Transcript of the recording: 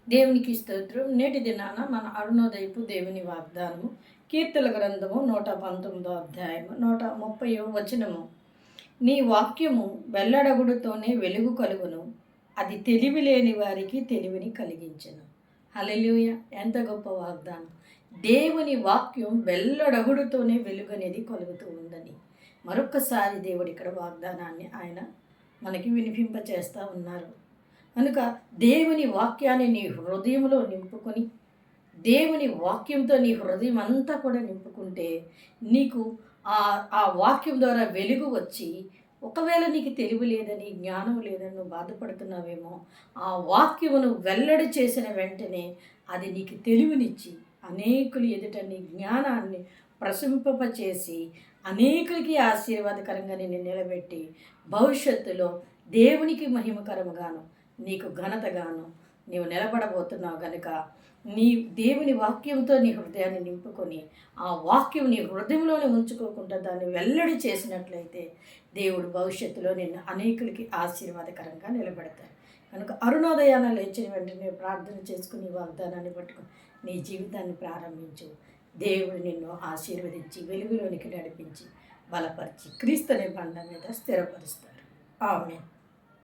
దేవునికి స్తోత్రం. నేటి దినాన మన అరుణోదయపు దేవుని వాగ్దానము కీర్తన గ్రంథము 119 అధ్యాయము 130 వచనము. నీ వాక్యము వెల్లడగుడుతోనే వెలుగు కలుగును, అది తెలివి లేని వారికి తెలివిని కలిగించును. హల్లెలూయా! ఎంత గొప్ప వాగ్దానం. దేవుని వాక్యం వెల్లడగుడుతోనే వెలుగు అనేది కలుగుతూ ఉందని మరొక్కసారి దేవుడి ఇక్కడ వాగ్దానాన్ని ఆయన మనకి వినిపింపచేస్తూ ఉన్నారు. కనుక దేవుని వాక్యాన్ని నీ హృదయంలో నింపుకొని, దేవుని వాక్యంతో నీ హృదయం అంతా కూడా నింపుకుంటే నీకు ఆ వాక్యం ద్వారా వెలుగు వచ్చి, ఒకవేళ నీకు తెలివి లేదని, జ్ఞానం లేదని నువ్వు బాధపడుతున్నావేమో, ఆ వాక్యమును వెల్లడి చేసిన వెంటనే అది నీకు తెలివినిచ్చి అనేకులు ఎదుట నీ జ్ఞానాన్ని ప్రశంపచేసి అనేకులకి ఆశీర్వాదకరంగా నిన్ను నిలబెట్టి భవిష్యత్తులో దేవునికి మహిమకరముగాను నీకు ఘనతగాను నీవు నిలబడబోతున్నావు. కనుక నీ దేవుని వాక్యంతో నీ హృదయాన్ని నింపుకొని ఆ వాక్యం నీ హృదయంలోనే ఉంచుకోకుండా దాన్ని వెల్లడి చేసినట్లయితే దేవుడు భవిష్యత్తులో నిన్ను అనేకులకి ఆశీర్వాదకరంగా నిలబెడతాడు. కనుక అరుణోదయాన లేచిన వెంటనే ప్రార్థన చేసుకుని వాగ్దానాన్ని పట్టుకొని నీ జీవితాన్ని ప్రారంభించు. దేవుడు నిన్ను ఆశీర్వదించి వెలుగులోనికి నడిపించి బలపరిచి క్రీస్తుని బండ మీద స్థిరపరుస్తాడు. ఆమేన్.